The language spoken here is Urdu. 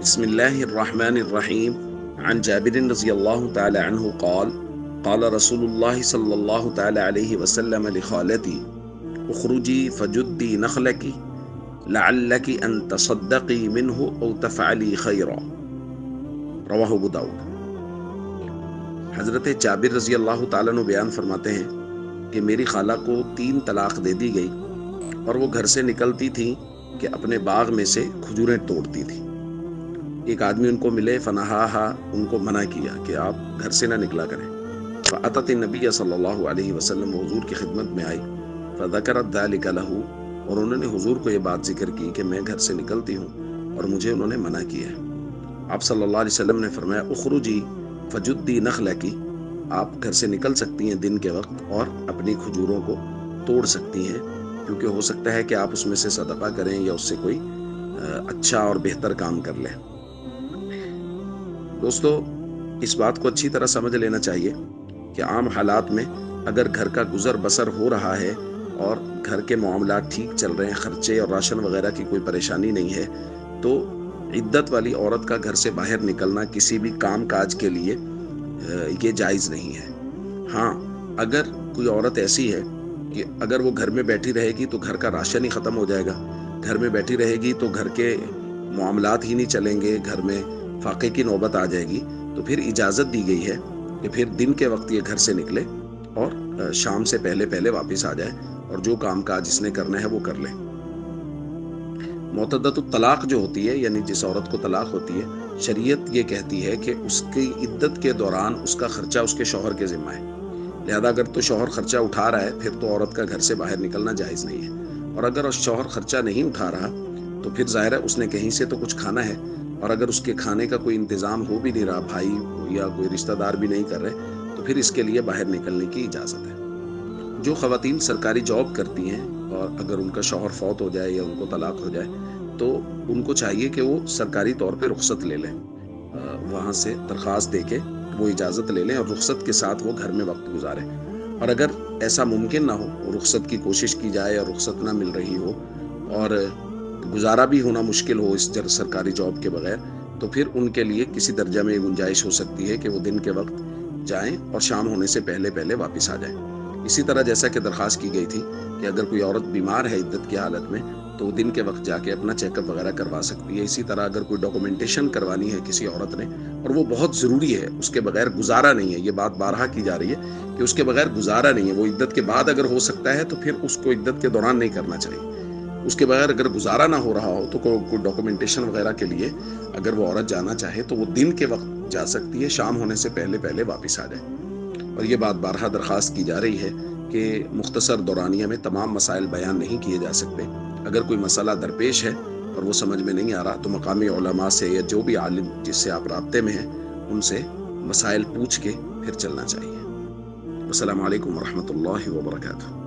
بسم اللہ الرحمن الرحیم عن جابر رضی اللہ تعالی عنہ قال قال رسول اللہ صلی اللہ تعالی علیہ وسلم لخالتی اخرجی فجدی نخلکی لعلکی ان تصدقی منہ او تفعلی خیرا، رواہ ابو داؤد۔ حضرت جابر رضی اللہ تعالیٰ عنہ بیان فرماتے ہیں کہ میری خالہ کو 3 طلاق دے دی گئی اور وہ گھر سے نکلتی تھی کہ اپنے باغ میں سے کھجوریں توڑتی تھی۔ ایک آدمی ان کو ملے، فنہاہا، ان کو منع کیا کہ آپ گھر سے نہ نکلا کریں۔ فاتت النبی صلی اللہ علیہ وسلم، حضور کی خدمت میں آئی، فذکرت ذلک لہ، اور انہوں نے حضور کو یہ بات ذکر کی کہ میں گھر سے نکلتی ہوں اور مجھے انہوں نے منع کیا ہے۔ آپ صلی اللہ علیہ وسلم نے فرمایا اخرجی فجدی نخلکی، آپ گھر سے نکل سکتی ہیں دن کے وقت اور اپنی کھجوروں کو توڑ سکتی ہیں، کیونکہ ہو سکتا ہے کہ آپ اس میں سے صدقہ کریں یا اس سے کوئی اچھا اور بہتر کام کر لیں۔ دوستو، اس بات کو اچھی طرح سمجھ لینا چاہیے کہ عام حالات میں اگر گھر کا گزر بسر ہو رہا ہے اور گھر کے معاملات ٹھیک چل رہے ہیں، خرچے اور راشن وغیرہ کی کوئی پریشانی نہیں ہے، تو عدت والی عورت کا گھر سے باہر نکلنا کسی بھی کام کاج کے لیے یہ جائز نہیں ہے۔ ہاں، اگر کوئی عورت ایسی ہے کہ اگر وہ گھر میں بیٹھی رہے گی تو گھر کا راشن ہی ختم ہو جائے گا، گھر میں بیٹھی رہے گی تو گھر کے معاملات ہی نہیں چلیں گے، گھر میں فاقے کی نوبت آ جائے گی، تو پھر اجازت دی گئی ہے کہ پھر دن کے وقت یہ گھر سے نکلے اور شام سے پہلے واپس آ جائے اور جو کام کاج اس نے کرنا ہے وہ کر لے۔ معتدۃ الطلاق جو ہوتی ہے، یعنی جس عورت کو طلاق ہوتی ہے، شریعت یہ کہتی ہے کہ اس کی عدت کے دوران اس کا خرچہ اس کے شوہر کے ذمہ ہے، لہذا اگر تو شوہر خرچہ اٹھا رہا ہے پھر تو عورت کا گھر سے باہر نکلنا جائز نہیں ہے، اور اگر شوہر خرچہ نہیں اٹھا رہا تو پھر ظاہر ہے اس نے کہیں سے تو کچھ کھانا ہے، اور اگر اس کے کھانے کا کوئی انتظام ہو بھی نہیں رہا، بھائی یا کوئی رشتہ دار بھی نہیں کر رہے، تو پھر اس کے لیے باہر نکلنے کی اجازت ہے۔ جو خواتین سرکاری جاب کرتی ہیں اور اگر ان کا شوہر فوت ہو جائے یا ان کو طلاق ہو جائے تو ان کو چاہیے کہ وہ سرکاری طور پہ رخصت لے لیں، وہاں سے درخواست دے کے وہ اجازت لے لیں اور رخصت کے ساتھ وہ گھر میں وقت گزاریں۔ اور اگر ایسا ممکن نہ ہو، رخصت کی کوشش کی جائے اور رخصت نہ مل رہی ہو اور گزارا بھی ہونا مشکل ہو اس سرکاری جاب کے بغیر، تو پھر ان کے لیے کسی درجہ میں گنجائش ہو سکتی ہے کہ وہ دن کے وقت جائیں اور شام ہونے سے پہلے واپس آ جائیں۔ اسی طرح جیسا کہ درخواست کی گئی تھی کہ اگر کوئی عورت بیمار ہے عدت کی حالت میں تو وہ دن کے وقت جا کے اپنا چیک اپ وغیرہ کروا سکتی ہے۔ اسی طرح اگر کوئی ڈاکومنٹیشن کروانی ہے کسی عورت نے اور وہ بہت ضروری ہے، اس کے بغیر گزارا نہیں ہے، یہ بات بارہا کی جا رہی ہے کہ اس کے بغیر گزارا نہیں ہے، وہ عدت کے بعد اگر ہو سکتا ہے تو پھر اس کو عدت کے دوران نہیں کرنا چاہیے۔ اس کے بغیر اگر گزارا نہ ہو رہا ہو تو کوئی ڈاکومنٹیشن وغیرہ کے لیے اگر وہ عورت جانا چاہے تو وہ دن کے وقت جا سکتی ہے، شام ہونے سے پہلے واپس آ جائے۔ اور یہ بات بارہا درخواست کی جا رہی ہے کہ مختصر دورانیہ میں تمام مسائل بیان نہیں کیے جا سکتے۔ اگر کوئی مسئلہ درپیش ہے اور وہ سمجھ میں نہیں آ رہا تو مقامی علماء سے یا جو بھی عالم جس سے آپ رابطے میں ہیں ان سے مسائل پوچھ کے پھر چلنا چاہیے۔ السلام علیکم ورحمۃ اللہ وبرکاتہ۔